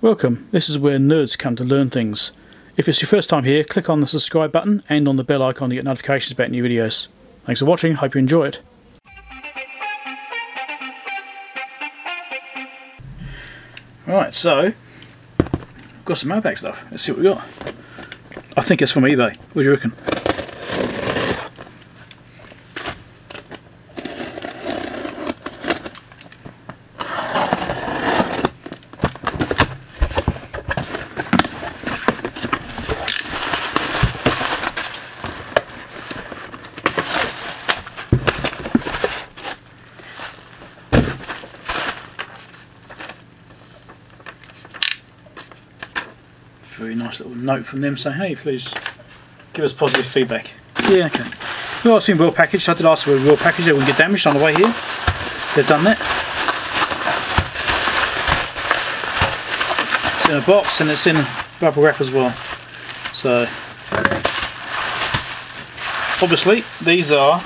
Welcome, this is where nerds come to learn things. If it's your first time here, click on the subscribe button and on the bell icon to get notifications about new videos. Thanks for watching, hope you enjoy it. Right, so, I've got some Mailbag stuff. Let's see what we got. I think it's from eBay. What do you reckon? Very nice little note from them saying, hey, please give us positive feedback. Yeah, okay. Well, it's been well packaged. I did ask for a well package, they wouldn't get damaged on the way here. They've done that. It's in a box and it's in bubble wrap as well. So, obviously, these are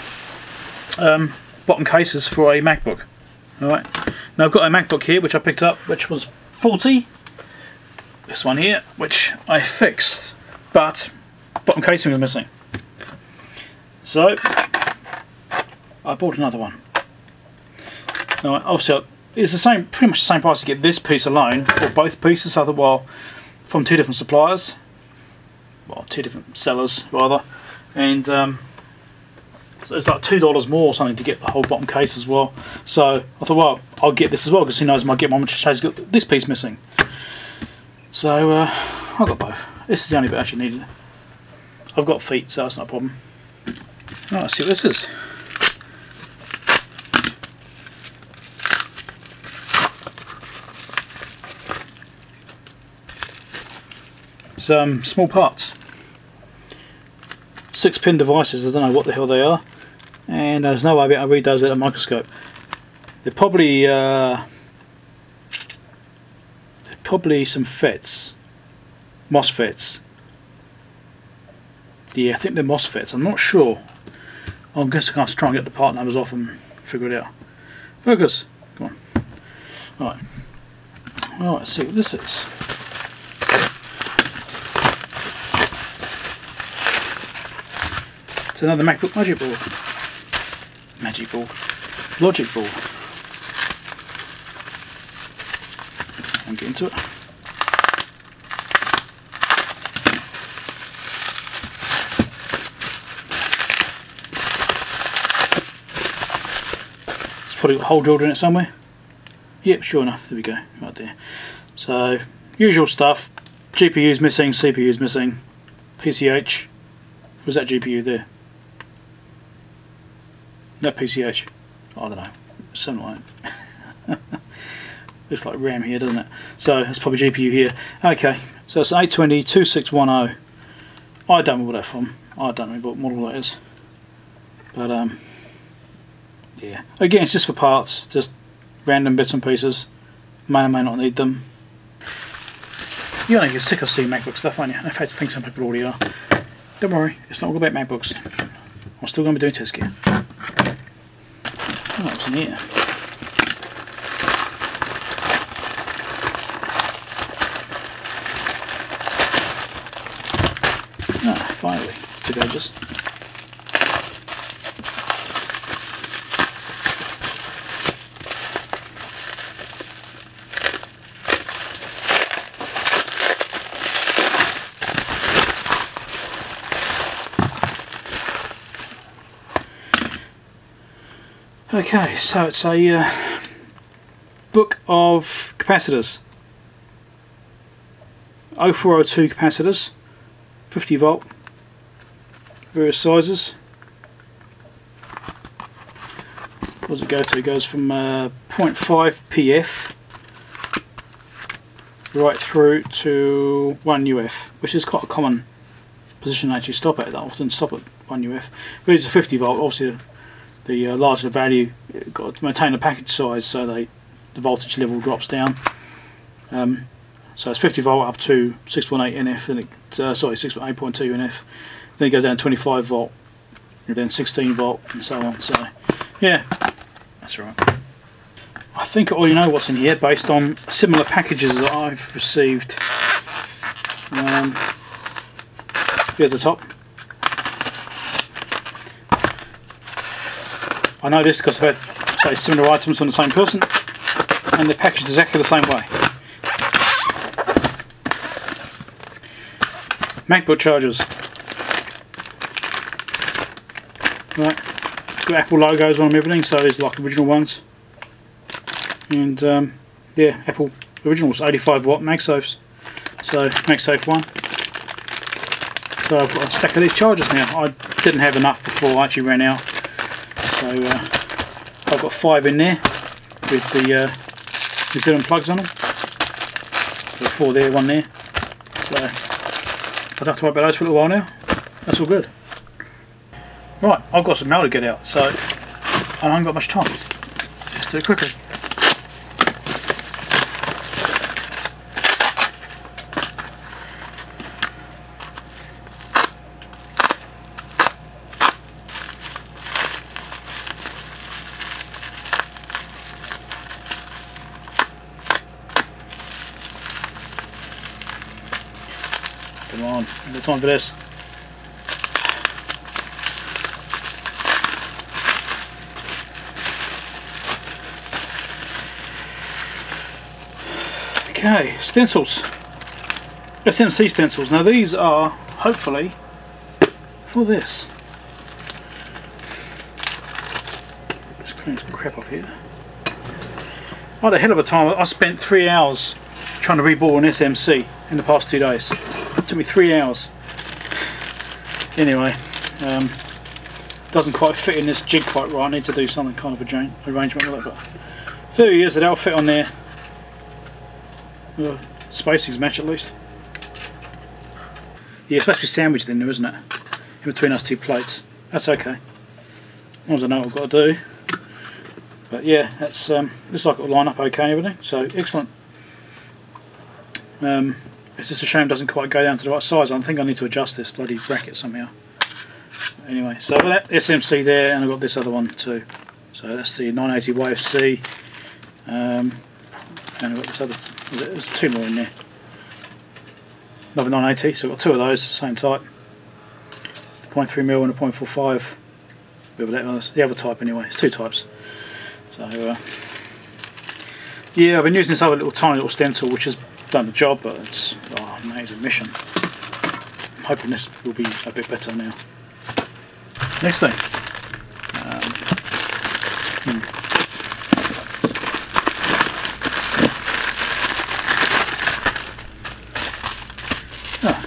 bottom cases for a MacBook. Alright. Now, I've got a MacBook here which I picked up, which was faulty. This one here, which I fixed, but bottom casing was missing. So I bought another one. Now, obviously, it's the same, pretty much the same price to get this piece alone, or both pieces. I thought, well, from two different suppliers, well, two different sellers rather, and so it's like $2 more or something to get the whole bottom case as well. So I thought, well, I'll get this as well because who knows, I might get one which has got this piece missing. So I got both. This is the only bit I actually needed. I've got feet, so that's not a problem. Right, let's see what this is. Some small parts. 6-pin devices. I don't know what the hell they are, and there's no way I'll be able to read those at a microscope. They're probably some FETs, MOSFETs. Yeah, I think they're MOSFETs. I'm not sure. I'm guessing I have to try and get the part numbers off and figure it out. Focus. Come on. Right. Well, let's see what this is. It's another MacBook Magic board. Magic board. Logic board. And get into it. It's probably got a hole drilled in it somewhere. Yep, sure enough, there we go, right there. So, usual stuff. GPU's missing, CPU's missing, PCH. Was that GPU there? No PCH. I don't know, something like that. Looks like RAM here, doesn't it? So that's probably GPU here. Okay, so it's 820-2610. I don't know what that's from. I don't know what model that is. But yeah. Again, it's just for parts, just random bits and pieces. May or may not need them. You're gonna get sick of seeing MacBook stuff, aren't you? In fact, I think some people already are. Don't worry, it's not all about MacBooks. I'm still going to be doing test gear. Oh, what's in here? Finally, took ages. Okay, so it's a book of capacitors. 0402 capacitors, 50 volt. Various sizes. What does it go to? It goes from 0.5 PF right through to 1 UF, which is quite a common position to actually stop at. I often stop at 1 UF. But it's a 50 volt, obviously the larger the value, you've got to maintain the package size so the voltage level drops down. So it's 50 volt up to 6.8 NF, then sorry, 6.8.2 NF. Then it goes down to 25 volt, and then 16 volt, and so on. So, yeah, that's right. I think I already know what's in here based on similar packages that I've received. Here's the top. I know this because I've had, say, similar items from the same person, and they're packaged exactly the same way. MacBook chargers. Right, got Apple logos on them, everything, so these are like original ones. And yeah, Apple originals, 85 watt MagSafes. So MagSafe 1. So I've got a stack of these chargers now. I didn't have enough before I actually ran out. So I've got 5 in there with the New Zealand plugs on them. So 4 there, 1 there. So I don't have to worry about those for a little while now. That's all good. Right, I've got some mail to get out, so I haven't got much time. Let's do it quickly. Come on, no time for this. Okay, stencils. SMC stencils. Now these are hopefully for this. Just clean some crap off here. I had a hell of a time. I spent 3 hours trying to reball an SMC in the past 2 days. It took me 3 hours. Anyway, doesn't quite fit in this jig quite right. I need to do something kind of arrangement with it. But 30 years that'll fit on there. Spacings match at least. Yeah, it's supposed to be sandwiched in there, isn't it? In between those 2 plates. That's okay. As long as I know what I've got to do. But yeah, that's looks like it'll line up okay and everything. So excellent. It's just a shame it doesn't quite go down to the right size. I think I need to adjust this bloody bracket somehow. Anyway, so that SMC there, and I've got this other one too. So that's the 980 YFC. And I've got this other, there's 2 more in there. Another 980, so I've got 2 of those, same type. 0.3mm and a 0.45. The other type anyway, it's 2 types. So yeah, I've been using this other tiny little stencil which has done the job, but it's an amazing mission. I'm hoping this will be a bit better now. Next thing.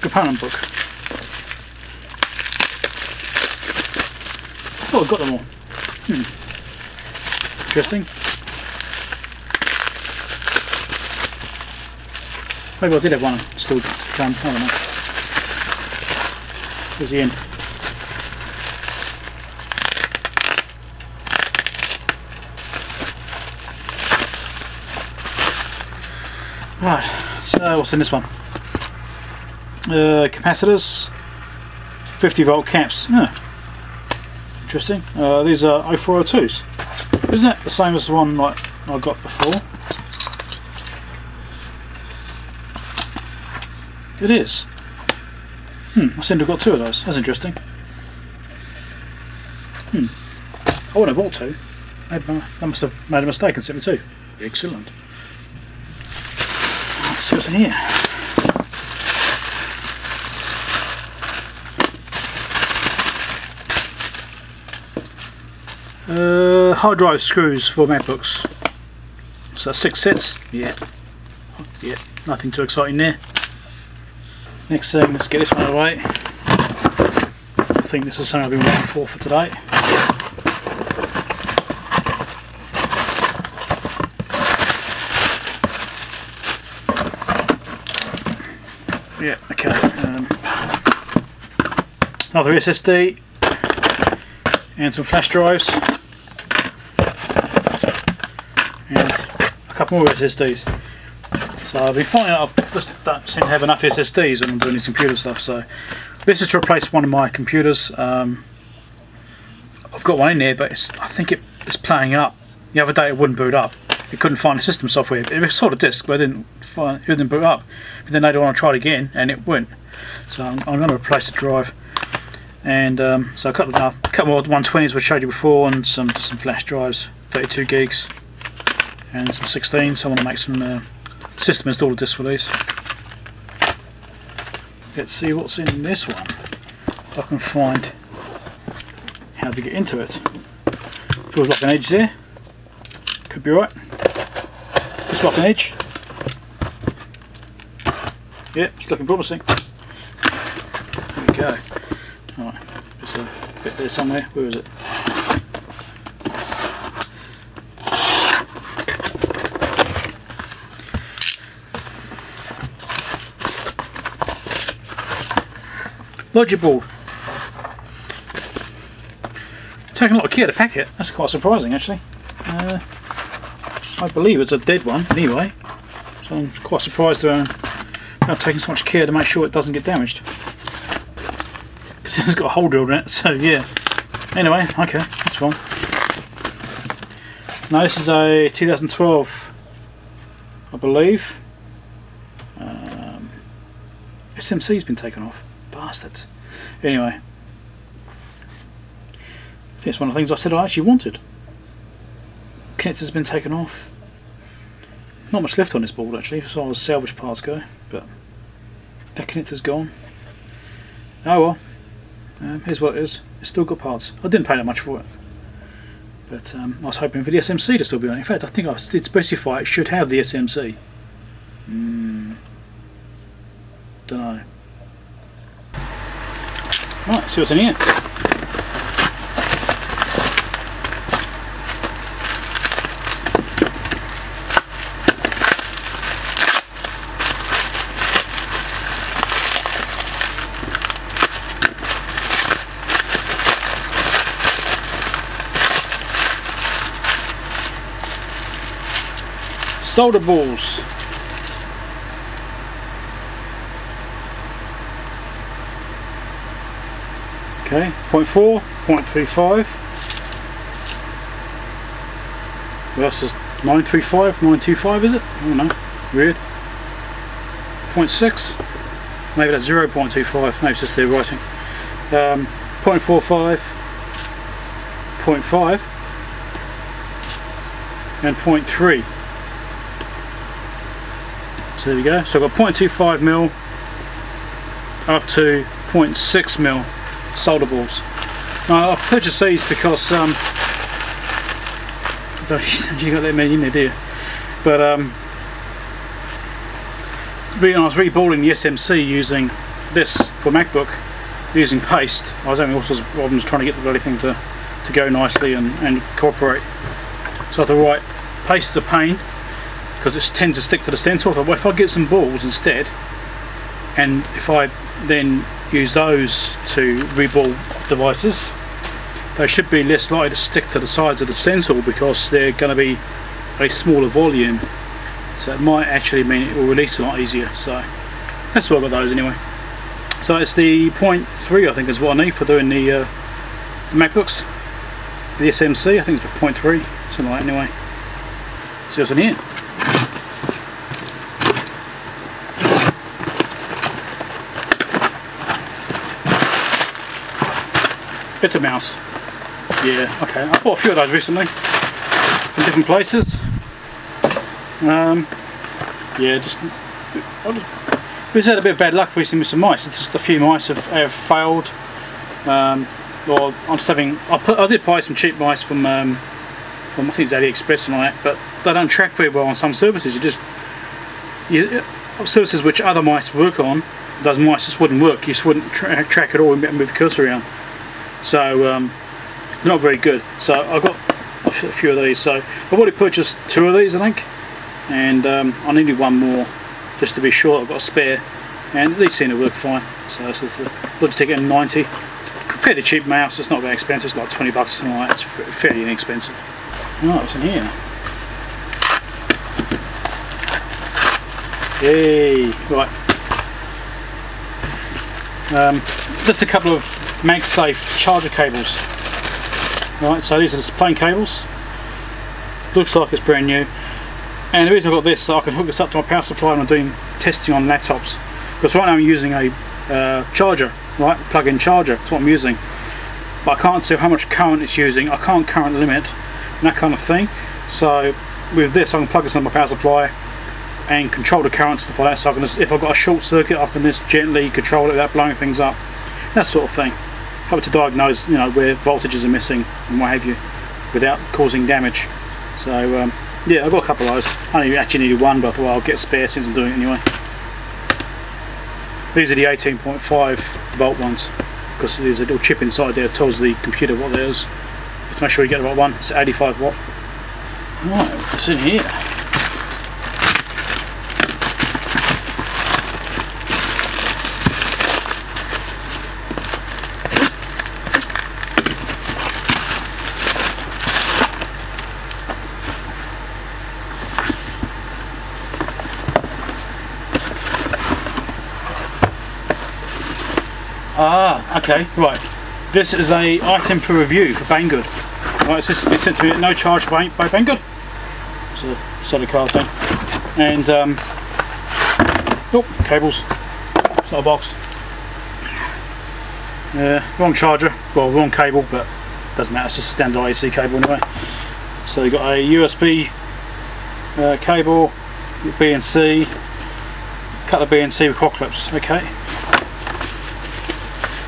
Component book. Oh, I've got them all. Interesting. Maybe I did have one still to come. I don't know. Where's the end? Right, so what's in this one? Capacitors, 50 volt caps. Interesting. These are 0402s. Isn't that the same as the one like I got before? It is. I seem to have got 2 of those. That's interesting. I wouldn't have bought 2. I must have made a mistake and sent me 2. Excellent. Let's see what's in here. Hard drive screws for MacBooks. So 6 sets. Yeah, nothing too exciting there. Next thing, let's get this one out of the way. I think this is something I've been waiting for today. Yeah, okay. Another SSD and some flash drives. And a couple more SSDs. So I've been finding out I just don't seem to have enough SSDs when I'm doing this computer stuff. So this is to replace one of my computers. I've got one in there, but I think it's playing up. The other day it wouldn't boot up. it couldn't find the system software. It saw the disk, but it didn't boot up. But then later on I tried again, and it went. So I'm going to replace the drive. And so a couple more 120s which I showed you before, and just some flash drives, 32 gigs, and some 16s. So I want to make some system installer discs for these. Let's see what's in this one. If I can find how to get into it. Feels like an edge there. Could be right. Looks like an edge. Yep, it's looking promising. There we go. Alright, there's a bit there somewhere. Where is it? Logic board. Taking a lot of care to pack it. That's quite surprising, actually. I believe it's a dead one anyway, so I'm quite surprised about taking so much care to make sure it doesn't get damaged. Because it's got a hole drilled in it, so yeah. Anyway, okay, that's fine. Now this is a 2012, I believe. SMC's been taken off. Bastards. Anyway, I think it's one of the things I said I actually wanted. Connector's been taken off. Not much left on this board actually, as far as salvage parts go, but that connector's gone. Oh well, here's what it is. It's still got parts. I didn't pay that much for it, but I was hoping for the SMC to still be on it. In fact, I think I did specify it should have the SMC. Don't know. Right, see what's in here. Solder balls. Okay, 0.4, 0.35 versus 935, 925 is it? I don't know, weird. 0.6, maybe that's 0.25, maybe it's just their writing. 0.45, 0.5 and 0.3. So there we go, so I've got 0.25mm up to 0.6mm solder balls. Now I've purchased these because you got that many in there, do you? But when I was reballing the SMC using this for MacBook, using paste, I was having all sorts of problems trying to get the bloody thing to go nicely and cooperate. So I thought, right, paste is a pain because it tends to stick to the stencil. I thought, well, if I get some balls instead, and if I then use those to reball devices, they should be less likely to stick to the sides of the stencil because they're going to be a smaller volume, so it might actually mean it will release a lot easier. So that's why I got those anyway. So it's the 0.3 I think is what I need for doing the MacBooks. The SMC I think it's 0.3, something like that anyway. See what's in here. It's a mouse. Yeah, okay. I bought a few of those recently from different places. Yeah, we've had a bit of bad luck recently with some mice. It's just a few mice have failed. Or I'm just having. I did buy some cheap mice from I think it's AliExpress and all that, but they don't track very well on some services. Services which other mice work on, those mice just wouldn't work. You just wouldn't track at all and move the cursor around. So they're not very good. So I got a few of these. So I've already purchased 2 of these, I think, and I needed one more just to be sure I've got a spare. And these seem to work fine. So this is the Logitech M90. Fairly cheap mouse. It's not very expensive. It's like 20 bucks or something like that. It's fairly inexpensive. Right, what's in here? Yay! Right. Just a couple of MagSafe charger cables. Right, so these are just plain cables. Looks like it's brand new. And the reason I've got this, so I can hook this up to my power supply when I'm doing testing on laptops. Because right now I'm using a charger, right? Plug-in charger, that's what I'm using. But I can't tell how much current it's using. I can't current limit and that kind of thing. So with this, I can plug this into my power supply and control the current, stuff like that. So I can just, if I've got a short circuit, I can just gently control it without blowing things up. That sort of thing. Help to diagnose, you know, where voltages are missing and what have you, without causing damage. So yeah, I've got a couple of those. I only actually needed one, but I thought, well, I'll get a spare since I'm doing it anyway. These are the 18.5 volt ones, because there's a little chip inside there that tells the computer what there is. Just make sure you get the right one. It's 85 watt. Right, what's in here? Ah, okay, right. This is a item for review for Banggood. Right, so this has been sent to me at no charge by Banggood. It's a solid card thing. And oh, cables. It's not a box. Wrong charger. Well, wrong cable, but doesn't matter. It's just a standard AC cable anyway. So you've got a USB cable, B and C, cut the B and C with hot clips. Okay.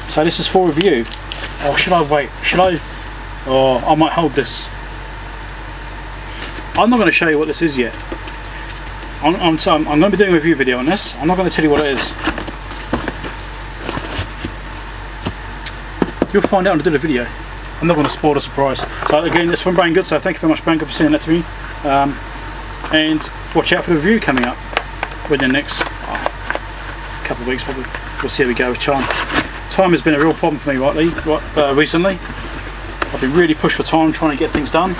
So this is for review. Oh, should I wait? Should I? Oh, I might hold this. I'm not going to show you what this is yet. I'm going to be doing a review video on this. I'm not going to tell you what it is. You'll find out when I do the video. I'm not going to spoil the surprise. So again, it's from Banggood, so thank you very much Banggood for sending that to me. And watch out for the review coming up within the next couple of weeks probably. We'll see how we go with time. Time has been a real problem for me recently. I've been really pushed for time trying to get things done,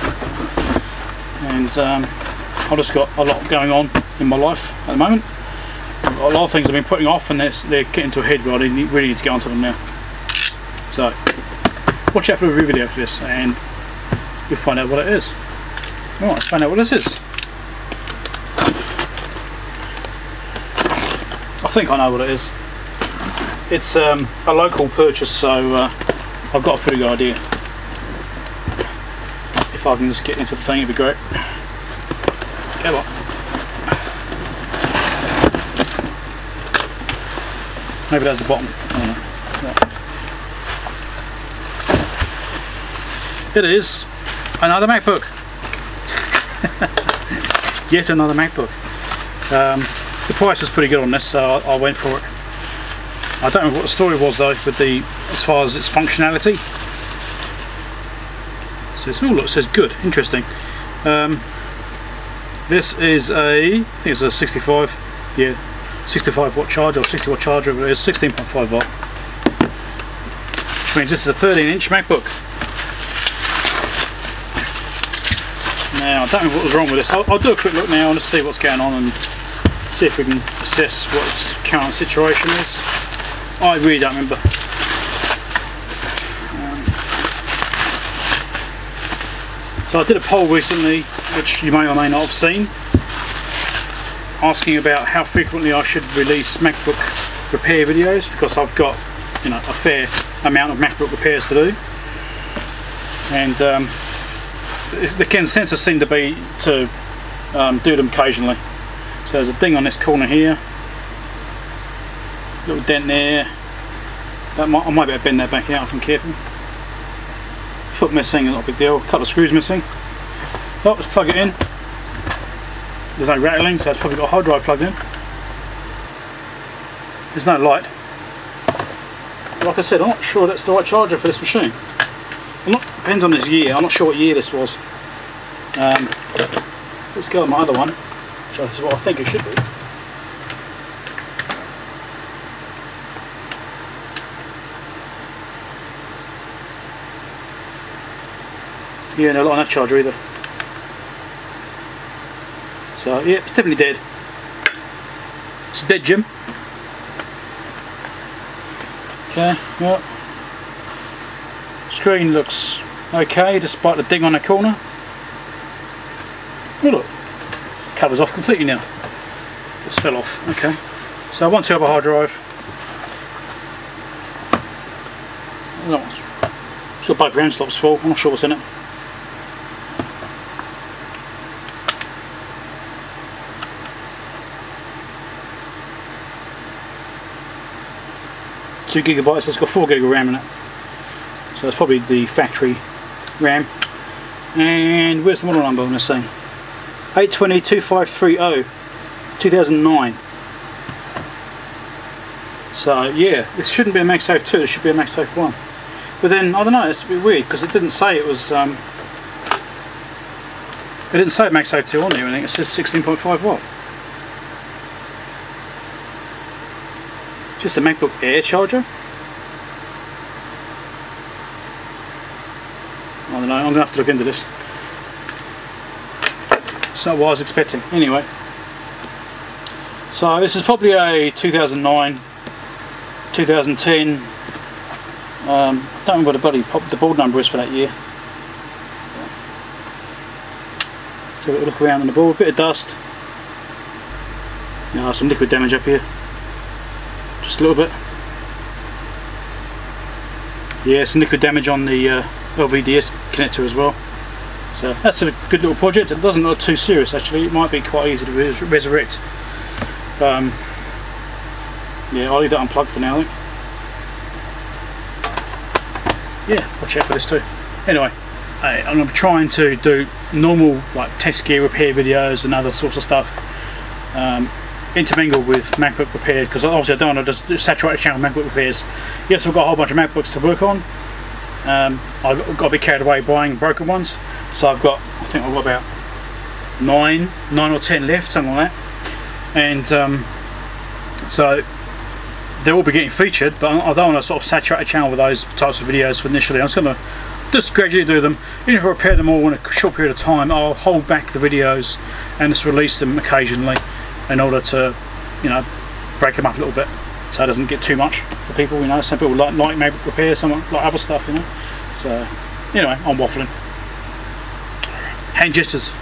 and I've just got a lot going on in my life at the moment. A lot of things I've been putting off, and they're getting to a head where I really need to get onto them now. So watch out for the review video for this and you'll find out what it is. Alright, let's find out what this is. I think I know what it is. It's a local purchase, so I've got a pretty good idea. If I can just get into the thing, it'd be great. Come on. Maybe that's the bottom. I don't know. Yeah. It is another MacBook. Yet another MacBook. The price was pretty good on this, so I went for it. I don't know what the story was though, with as far as its functionality. It says, oh look, it says good, interesting. This is I think it's a 65 watt charger or 60 watt charger. It is 16.5 watt, which means this is a 13-inch MacBook. Now I don't know what was wrong with this. I'll do a quick look now and see what's going on and see if we can assess what its current situation is. I really don't remember. So I did a poll recently, which you may or may not have seen, asking about how frequently I should release MacBook repair videos, because I've got, you know, a fair amount of MacBook repairs to do, and the consensus seemed to be to do them occasionally. So there's a ding on this corner here, little dent there. I might better bend that back out if I'm careful. Foot missing, not a big deal. Couple of screws missing. Oh, let's plug it in. There's no rattling, so it's probably got a hard drive plugged in. There's no light. Like I said, I'm not sure that's the right charger for this machine. Depends on this year. I'm not sure what year this was. Let's go with my other one, which is what I think it should be. Yeah, no light on that charger either. So yeah, it's definitely dead. It's dead, Jim. Okay, yeah. Screen looks okay despite the ding on the corner. Oh look, Covers off completely now. Just fell off. Okay. So 1 TB hard drive. It's got both RAM slots full. I'm not sure what's in it. Two gigabytes. It's got 4 gig of RAM in it. So it's probably the factory RAM. And where's the model number on this thing? 820-2530 2009. So yeah, this shouldn't be a MagSafe 2, this should be a MagSafe 1. But then, I don't know, it's a bit weird because it didn't say it was, it didn't say MagSafe 2 on there or anything, it says 16.5 watt. Just a MacBook Air charger? I don't know, I'm going to have to look into this. It's not what I was expecting. Anyway. So this is probably a 2009, 2010. I don't remember what the board number is for that year. So we'll look around on the board, bit of dust. Now some liquid damage up here. Just a little bit. Yeah, some liquid damage on the LVDS connector as well. So that's a good little project. It doesn't look too serious actually. It might be quite easy to resurrect. Yeah, I'll leave that unplugged for now, I think. Yeah, watch out for this too. Anyway, I'm going to be trying to do normal like test gear repair videos and other sorts of stuff, intermingled with MacBook repairs, because obviously I don't want to just saturate the channel with MacBook repairs. Yes, I've got a whole bunch of MacBooks to work on. I've got to be carried away buying broken ones, so I think I've got about 9 or 10 left, something like that. And so they'll all be getting featured, but I don't want to sort of saturate the channel with those types of videos for initially. I'm just going to just gradually do them. Even if I repair them all in a short period of time, I'll hold back the videos and just release them occasionally in order to, you know, break them up a little bit so it doesn't get too much for people. You know, some people like MacBook repairs, some like other stuff, you know. So anyway, I'm waffling. Hand gestures.